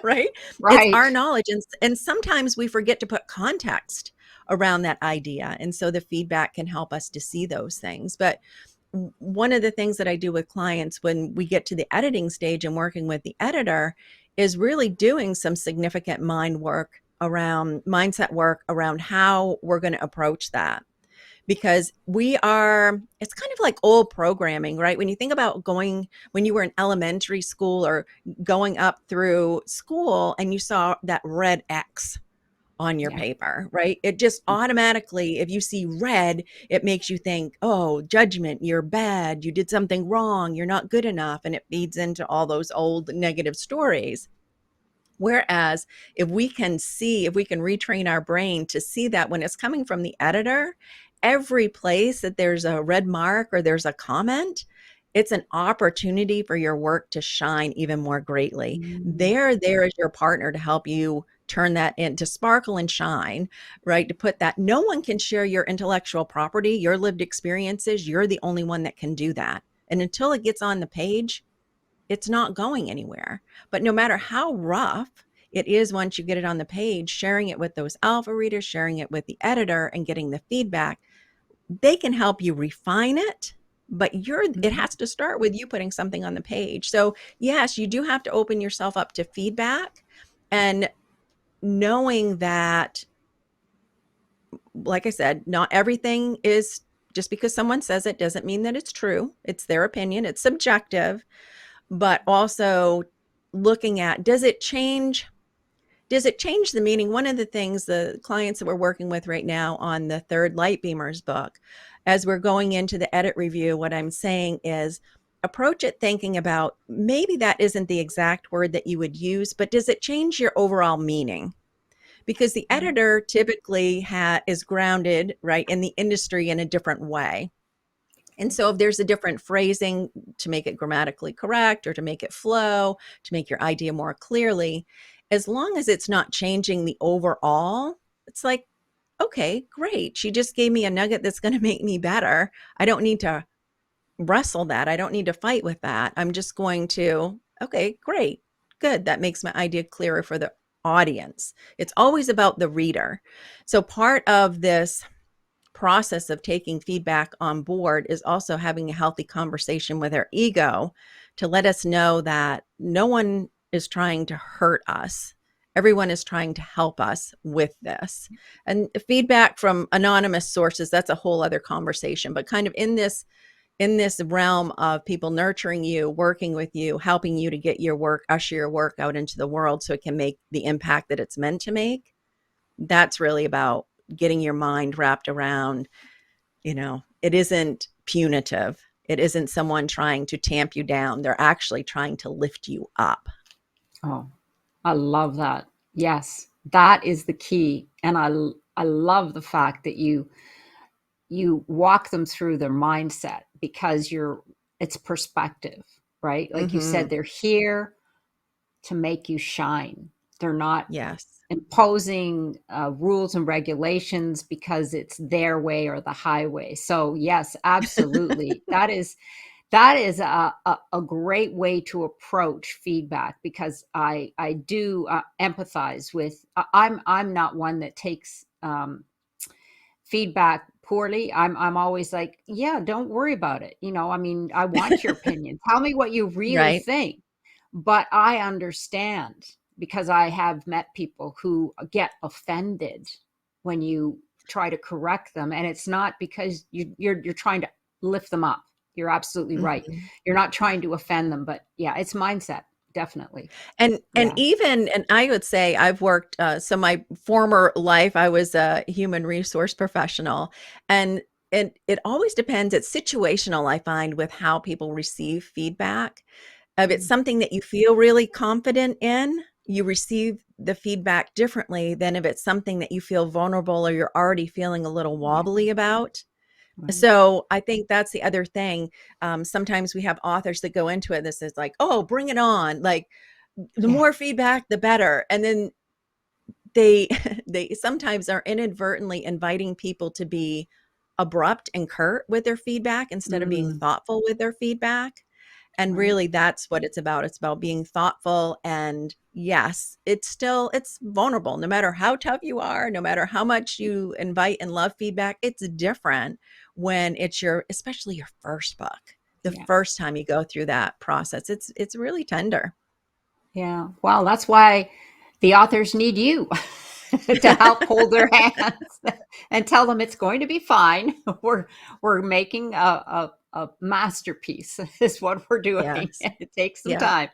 Right? It's right. our knowledge, and sometimes we forget to put context around that idea, and so the feedback can help us to see those things. But one of the things that I do with clients when we get to the editing stage and working with the editor is really doing some significant mindset work around how we're going to approach that, because it's kind of like old programming, right? When you think about when you were in elementary school or going up through school and you saw that red X on your Yeah. paper, right? It just automatically, if you see red, it makes you think, oh, judgment, you're bad, you did something wrong, you're not good enough. And it feeds into all those old negative stories. Whereas if we can retrain our brain to see that when it's coming from the editor, every place that there's a red mark or there's a comment, it's an opportunity for your work to shine even more greatly. Mm. They're there as your partner to help you turn that into sparkle and shine, right? To put that, no one can share your intellectual property, your lived experiences. You're the only one that can do that. And until it gets on the page, it's not going anywhere. But no matter how rough it is, once you get it on the page, sharing it with those alpha readers, sharing it with the editor, and getting the feedback, they can help you refine it. But it Mhm. has to start with you putting something on the page. So, yes, you do have to open yourself up to feedback, and knowing that, like I said, not everything is just because someone says it doesn't mean that it's true. It's their opinion, it's subjective. But also looking at, does it change the meaning? One of the things the clients that we're working with right now on the third Light Beamers book, as we're going into the edit review, what I'm saying is approach it thinking about, maybe that isn't the exact word that you would use, but does it change your overall meaning? Because the Right. editor typically is grounded, right, in the industry in a different way. And so if there's a different phrasing to make it grammatically correct or to make it flow, to make your idea more clearly, as long as it's not changing the overall, it's like, okay, great. She just gave me a nugget that's going to make me better. I don't need to wrestle that. I don't need to fight with that. I'm just going to, okay, great. Good. That makes my idea clearer for the audience. It's always about the reader. So part of this process of taking feedback on board is also having a healthy conversation with our ego to let us know that no one is trying to hurt us. Everyone is trying to help us with this. And feedback from anonymous sources, that's a whole other conversation, but kind of in this realm of people nurturing you, working with you, helping you to get your work, usher your work out into the world so it can make the impact that it's meant to make. That's really about getting your mind wrapped around, it isn't punitive. It isn't someone trying to tamp you down. They're actually trying to lift you up. Oh, I love that. Yes, that is the key. And I love the fact that you walk them through their mindset because it's perspective, right? Like you said, Mm-hmm. they're here to make you shine. They're not Yes. imposing rules and regulations because it's their way or the highway. So yes, absolutely. That is a great way to approach feedback, because I do empathize with. I'm not one that takes feedback poorly. I'm always like, yeah, don't worry about it. I mean, I want your opinion. Tell me what you really Right. think. But I understand, because I have met people who get offended when you try to correct them, and it's not because you're trying to lift them up. You're absolutely right. Mhm. You're not trying to offend them, but yeah, it's mindset, definitely. And Yeah. even and I would say I've worked, so my former life, I was a human resource professional, and it always depends. It's situational, I find, with how people receive feedback. If it's Mm, something that you feel really confident in, you receive the feedback differently than if it's something that you feel vulnerable or you're already feeling a little yeah, wobbly about. right. So I think that's the other thing. Sometimes we have authors that go into it. This is like, oh, bring it on! Like the Yeah. more feedback, the better. And then they they sometimes are inadvertently inviting people to be abrupt and curt with their feedback instead of being Mm, thoughtful with their feedback. And right. really that's what it's about. It's about being thoughtful. And yes, it's vulnerable. No matter how tough you are, no matter how much you invite and love feedback, it's different when it's your, especially your first book. The Yeah. first time you go through that process, it's really tender. Yeah. Well, that's why the authors need you to help hold their hands and tell them it's going to be fine. We're making a masterpiece is what we're doing. Yes. It takes some Yeah. time.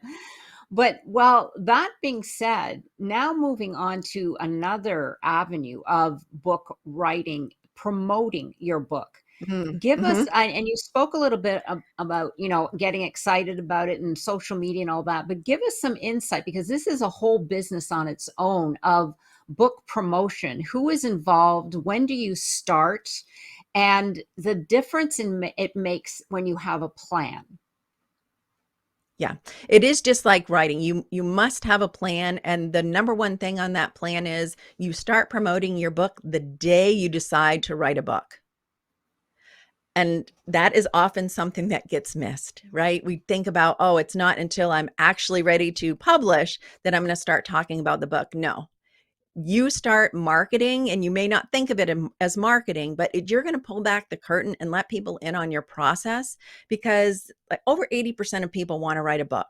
But well, that being said, now moving on to another avenue of book writing, promoting your book. Mm, Give us, mhm. and you spoke a little bit about, getting excited about it and social media and all that, but give us some insight, because this is a whole business on its own of book promotion. Who is involved? When do you start? And the difference it makes when you have a plan. Yeah. It is just like writing. You must have a plan, and the number one thing on that plan is you start promoting your book the day you decide to write a book. And that is often something that gets missed, right? We think about, oh, it's not until I'm actually ready to publish that I'm going to start talking about the book. No, you start marketing, and you may not think of it as marketing, but you're going to pull back the curtain and let people in on your process, because like over 80% of people want to write a book.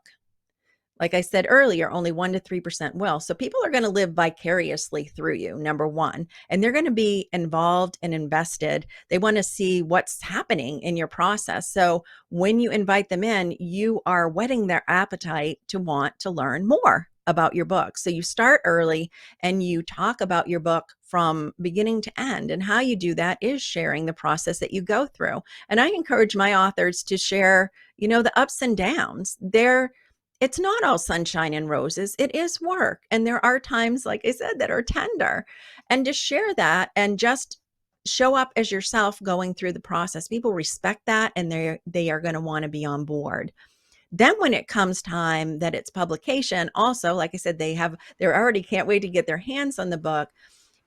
Like I said earlier, only 1 to 3% will. So people are going to live vicariously through you, number one, and they're going to be involved and invested. They want to see what's happening in your process. So when you invite them in, you are whetting their appetite to want to learn more about your book. So you start early and you talk about your book from beginning to end. And how you do that is sharing the process that you go through. And I encourage my authors to share, the ups and downs. It's not all sunshine and roses. It is work. And there are times, like I said, that are tender. And just share that and just show up as yourself going through the process. People respect that, and they are going to want to be on board. Then when it comes time that it's publication, also, like I said, they're already can't wait to get their hands on the book.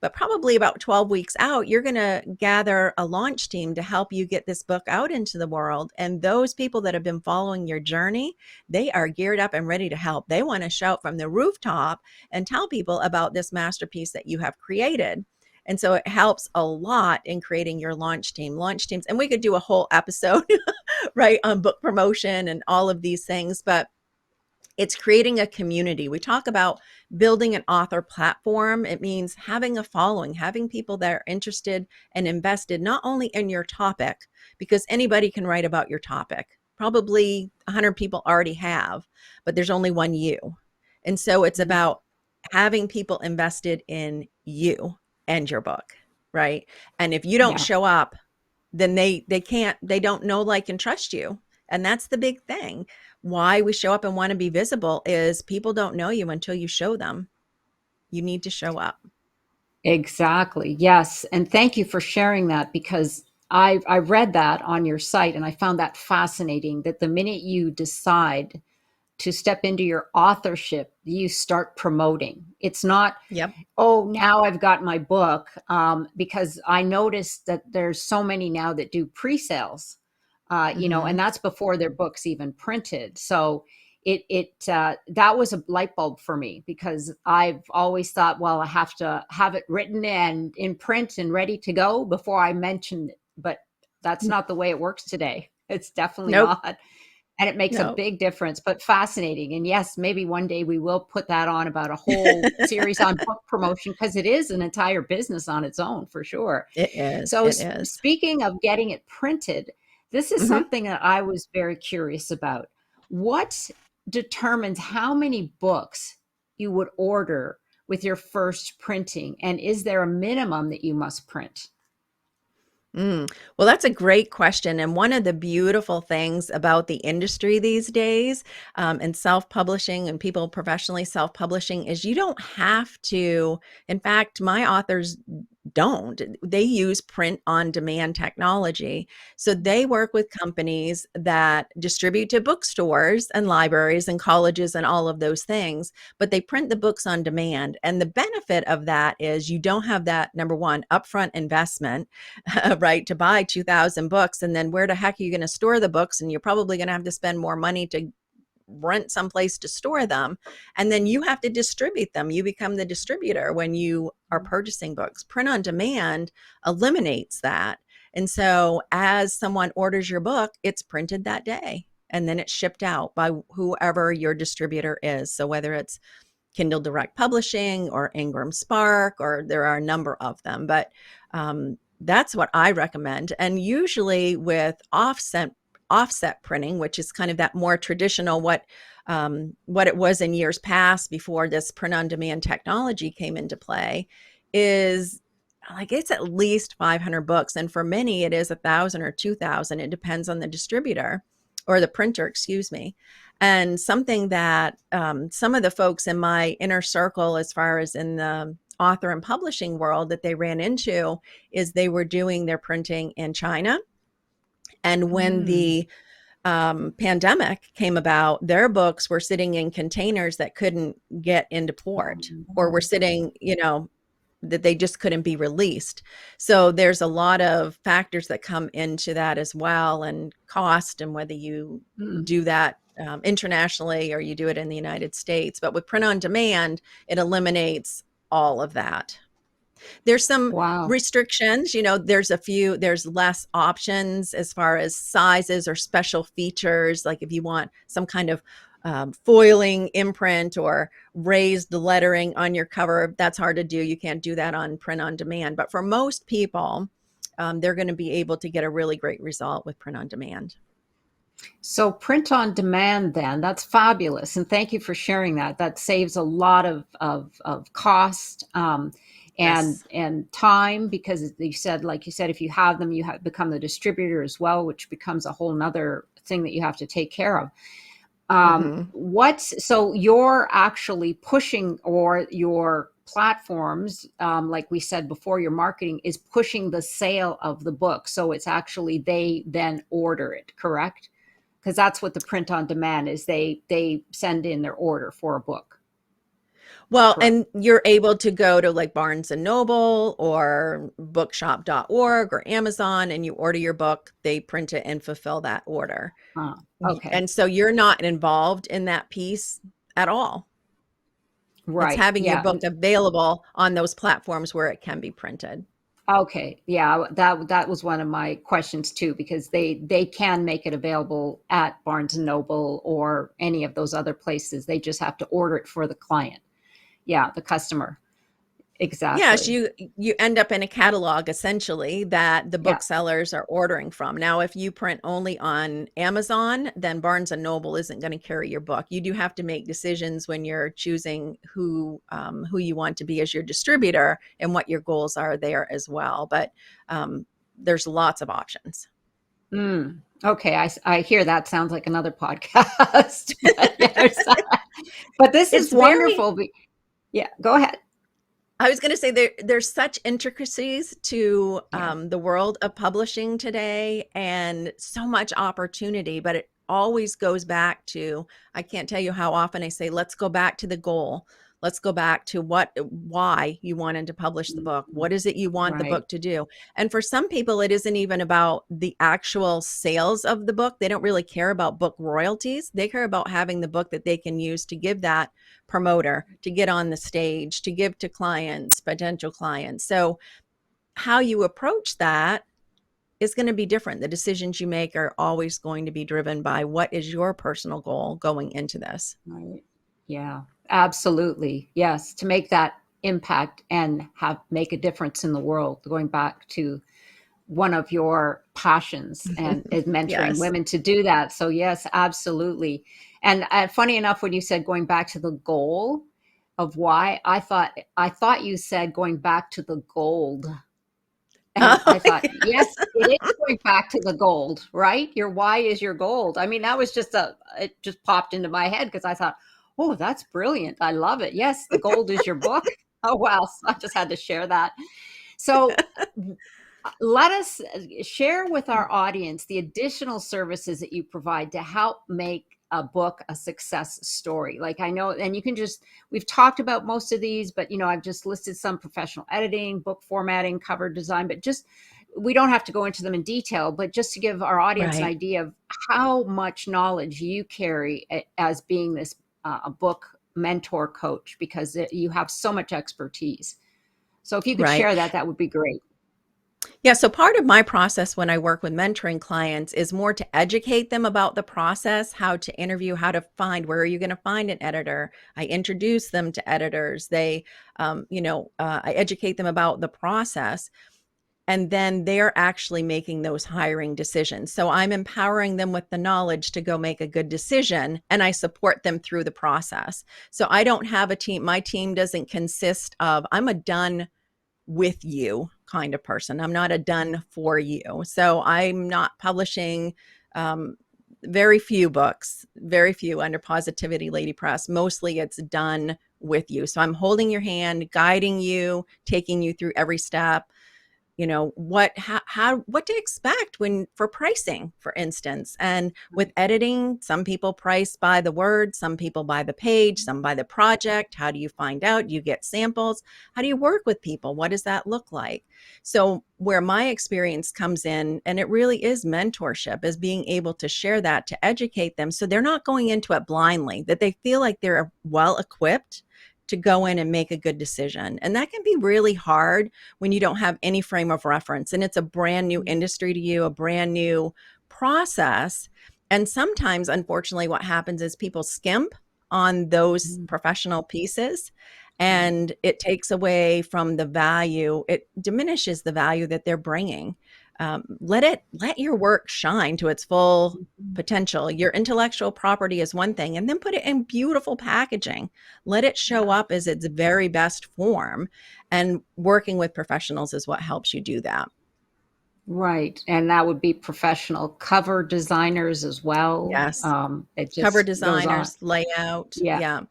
But probably about 12 weeks out, you're going to gather a launch team to help you get this book out into the world. And those people that have been following your journey, they are geared up and ready to help. They want to shout from the rooftop and tell people about this masterpiece that you have created. And so it helps a lot in creating your launch teams. And we could do a whole episode, right, on book promotion and all of these things. But it's creating a community. We talk about building an author platform. It means having a following, having people that are interested and invested not only in your topic, because anybody can write about your topic. Probably 100 people already have, but there's only one you. And so it's Mhm. about having people invested in you and your book, right? And if you don't Yeah. show up, then they don't know, like, and trust you. And that's the big thing. Why we show up and want to be visible is people don't know you until you show them. You need to show up. Exactly. Yes. And thank you for sharing that, because I read that on your site and I found that fascinating, that the minute you decide to step into your authorship, you start promoting. It's not, Yep. oh, now I've got my book, because I noticed that there's so many now that do pre-sales. And Mhm. that's before their books even printed. So that was a light bulb for me, because I've always thought, well, I have to have it written and in print and ready to go before I mention it. But that's not the way it works today. It's definitely Nope. not. And it makes a Nope. big difference, but fascinating. And yes, maybe one day we will put that on, about a whole series on book promotion, because it is an entire business on its own, for sure. It is. So, It is. speaking of getting it printed, this is Mhm. something that I was very curious about. What determines how many books you would order with your first printing? And is there a minimum that you must print? Well, that's a great question. And one of the beautiful things about the industry these days, and self publishing and people professionally self publishing, is you don't have to. In fact, my authors don't. They use print on demand technology. So they work with companies that distribute to bookstores and libraries and colleges and all of those things, but they print the books on demand. And the benefit of that is you don't have that, number one, upfront investment, right, to buy 2,000 books. And then where the heck are you going to store the books? And you're probably going to have to spend more money to rent someplace to store them. And then you have to distribute them. You become the distributor when you are purchasing books. Print on demand eliminates that. And so as someone orders your book, it's printed that day and then it's shipped out by whoever your distributor is. So whether it's Kindle Direct Publishing or Ingram Spark, or there are a number of them, but that's what I recommend. And usually with offset printing, which is kind of that more traditional what it was in years past before this print on demand technology came into play, is like it's at least 500 books, and for many it is 1,000 or 2,000. It depends on the distributor or the printer, excuse me. And something that some of the folks in my inner circle, as far as in the author and publishing world, that they ran into is they were doing their printing in China. And when Mm. the pandemic came about, their books were sitting in containers that couldn't get into Oh, port, or were no. sitting, that they just couldn't be released. So there's a lot of factors that come into that as well, and cost, and whether you Mm. do that internationally or you do it in the United States. But with print on demand, it eliminates all of that. There's some Wow. restrictions, there's less options as far as sizes or special features. Like if you want some kind of foiling imprint or raised lettering on your cover, that's hard to do. You can't do that on print on demand. But for most people, they're going to be able to get a really great result with print on demand. So print on demand, then, that's fabulous. And thank you for sharing that. That saves a lot of cost, Yes. and time, because you said, like you said, if you have them, you have become the distributor as well, which becomes a whole nother thing that you have to take care of. Hmm. So you're actually pushing, or your platforms, like we said before, your marketing is pushing the sale of the book. So it's actually they then order it, correct? Because that's what the print on demand is. They send in their order for a book. Well, Correct. and you're able to go to like Barnes and Noble or bookshop.org or Amazon, and you order your book, they print it and fulfill that order. Okay. And so you're not involved in that piece at all. It's Right. having your Yeah. book available on those platforms where it can be printed. Okay. Yeah. That was one of my questions too, because they can make it available at Barnes and Noble or any of those other places. They just have to order it for the client. Yeah, the customer. Yes, Exactly. you end up in a catalog essentially that the Yeah. booksellers are ordering from. Now, if you print only on Amazon, then Barnes and Noble isn't going to carry your book. You do have to make decisions when you're choosing who you want to be as your distributor and what your goals are there as well. But there's lots of options. Mm. Okay. I hear that sounds like another podcast, but yes, but this is It's very wonderful. Yeah. Go ahead. I was going to say there's such intricacies to Yeah. the world of publishing today, and so much opportunity, but it always goes back to, I can't tell you how often I say, let's go back to the goal. Let's go back to why you wanted to publish the book. Mhm. What is it you want the Right. book to do? And for some people, it isn't even about the actual sales of the book. They don't really care about book royalties. They care about having the book that they can use to give that promoter, to get on the stage, to give to clients, potential clients. So how you approach that is going to be different. The decisions you make are always going to be driven by what is your personal goal going into this. Right. Yeah, absolutely. Yes, to make that impact and have make a difference in the world, going back to one of your passions and is mentoring Yes. women to do that. So yes, absolutely. And funny enough, when you said going back to the goal of why, I thought you said going back to the gold. And Oh, I thought, yes, yes. it is going back to the gold, right? Your why is your gold. I mean, that was just it just popped into my head because I thought, oh, that's brilliant. I love it. Yes, the gold is your book. Oh, wow. So I just had to share that. So let us share with our audience the additional services that you provide to help make a book a success story. Like I know, and you can just, we've talked about most of these, but I've just listed some: professional editing, book formatting, cover design, but just, we don't have to go into them in detail, but just to give our audience an Right. idea of how much knowledge you carry as being this a book mentor coach, because you have so much expertise. So if you could Right. share that, that would be great. Yeah. So part of my process when I work with mentoring clients is more to educate them about the process, how to interview, how to find, where are you going to find an editor? I introduce them to editors. I educate them about the process. And then they're actually making those hiring decisions. So I'm empowering them with the knowledge to go make a good decision, and I support them through the process. So I don't have a team. My team doesn't consist of, I'm a done with you kind of person. I'm not a done for you. So I'm not publishing um, very few books, very few under Positivity Lady Press. Mostly it's done with you. So I'm holding your hand, guiding you, taking you through every step, what to expect when for pricing, for instance. And with editing, some people price by the word, some people by the page, some by the project. How do you find out? You get samples. How do you work with people? What does that look like? So where my experience comes in, and it really is mentorship, is being able to share that, to educate them so they're not going into it blindly, that they feel like they're well equipped to go in and make a good decision. And that can be really hard when you don't have any frame of reference and it's a brand new industry to you, a brand new process. And sometimes, unfortunately, what happens is people skimp on those Mhm. professional pieces, Right. and it takes away from the value. It diminishes the value that they're bringing. Let your work shine to its full Mhm. potential. Your intellectual property is one thing, and then put it in beautiful packaging. Let it show Yeah. up as its very best form, and working with professionals is what helps you do that. Right. And that would be professional cover designers as well. Yes. It Cover just goes on. designers, layout. Yeah. Yeah.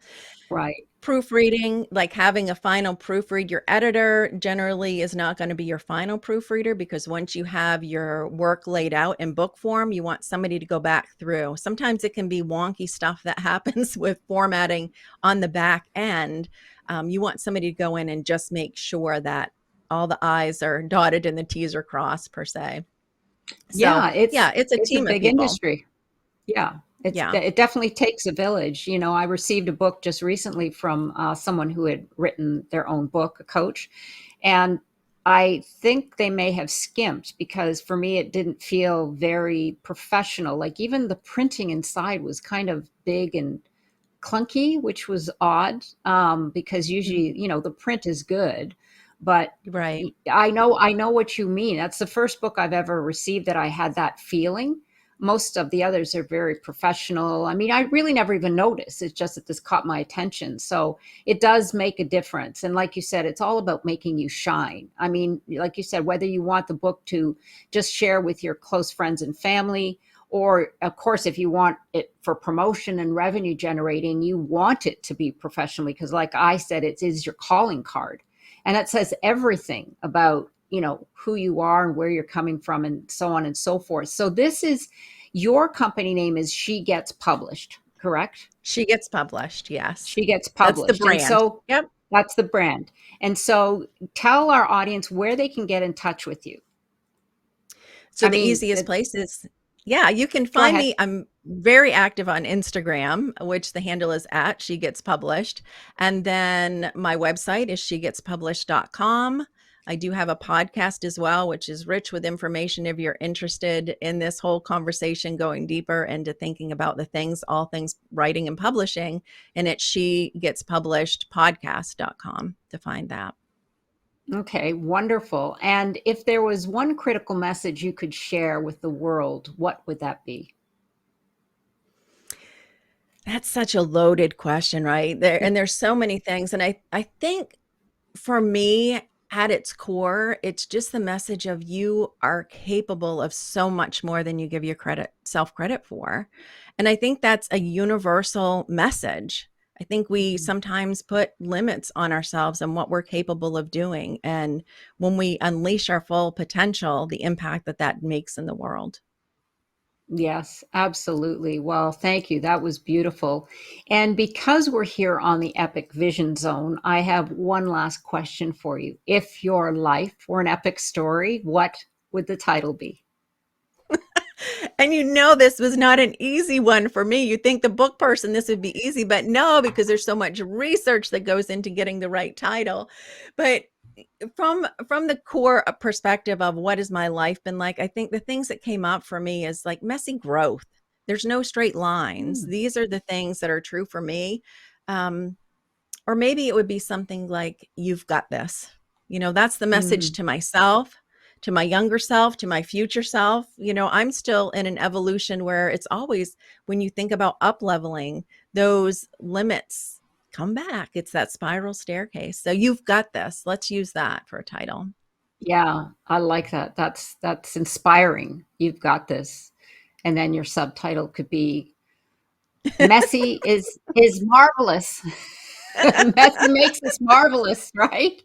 Right. Proofreading, like having a final proofread. Your editor generally is not going to be your final proofreader, because once you have your work laid out in book form, you want somebody to go back through. Sometimes it can be wonky stuff that happens with formatting on the back end. You want somebody to go in and just make sure that all the I's are dotted and the T's are crossed, per se. So, Yeah, yeah, it's a it's a team of big people. industry. Yeah. Yeah. It definitely takes a village. I received a book just recently from someone who had written their own book, a coach, and I think they may have skimped, because for me it didn't feel very professional. Like even the printing inside was kind of big and clunky, which was odd, because usually, the print is good. But Right. I know what you mean. That's the first book I've ever received that I had that feeling. Most of the others are very professional. I mean, I really never even noticed. It's just that this caught my attention. So it does make a difference. And like you said, it's all about making you shine. I mean, like you said, whether you want the book to just share with your close friends and family, or of course, if you want it for promotion and revenue generating, you want it to be professionally, because like I said, it is your calling card. And it says everything about, who you are and where you're coming from and so on and so forth. So this is, your company name is She Gets Published. correct? She gets published, yes. She gets That's the published. And brand. so Yep. that's the brand. And so tell our audience where they can get in touch with you. So I the mean, easiest place is, yeah, you can go find ahead. me. I'm very active on Instagram, which the handle is at She Gets Published. And then my website is shegetspublished.com. I do have a podcast as well, which is rich with information if you're interested in this whole conversation, going deeper into thinking about the things, all things writing and publishing. And it's shegetspublishedpodcast.com to find that. Okay, wonderful. And if there was one critical message you could share with the world, what would that be? That's such a loaded question, right? There's so many things. And I think for me, at its core, it's just the message of you are capable of so much more than you give your self credit for. And I think that's a universal message. I think we Mhm. sometimes put limits on ourselves and what we're capable of doing. And when we unleash our full potential, the impact that that makes in the world. Yes, absolutely. Well, thank you. That was beautiful. And because we're here on the Epic Vision Zone, I have one last question for you. If your life were an epic story, what would the title be? And this was not an easy one for me. You think the book person, this would be easy, but no, because there's so much research that goes into getting the right title. But from the core perspective of what has my life been like, I think the things that came up for me is like messy growth. There's no straight lines. Mm. These are the things that are true for me. Um, or maybe it would be something like, you've got this. That's the message Mm. to myself, to my younger self, to my future self. I'm still in an evolution where it's always, when you think about up leveling, those limits come back. It's that spiral staircase. So you've got this. Let's use that for a title. Yeah, I like that. That's inspiring. You've got this. And then your subtitle could be Messy is marvelous. Messy makes us marvelous, right?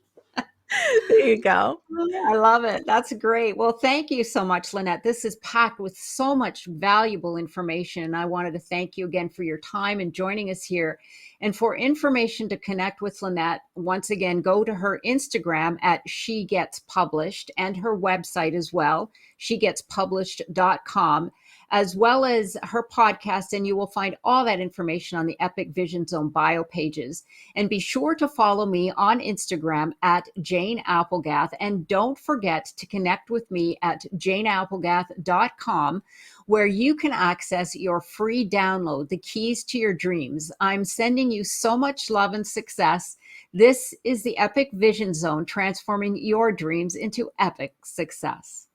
There you go. I love it. That's great. Well, thank you so much, Lynette. This is packed with so much valuable information. I wanted to thank you again for your time and joining us here. And for information to connect with Lynette, once again, go to her Instagram at She Gets Published and her website as well, shegetspublished.com, as well as her podcast. And you will find all that information on the Epic Vision Zone bio pages. And be sure to follow me on Instagram at Jane Applegath. And don't forget to connect with me at janeapplegath.com, where you can access your free download, The Keys to Your Dreams. I'm sending you so much love and success. This is the Epic Vision Zone, transforming your dreams into epic success.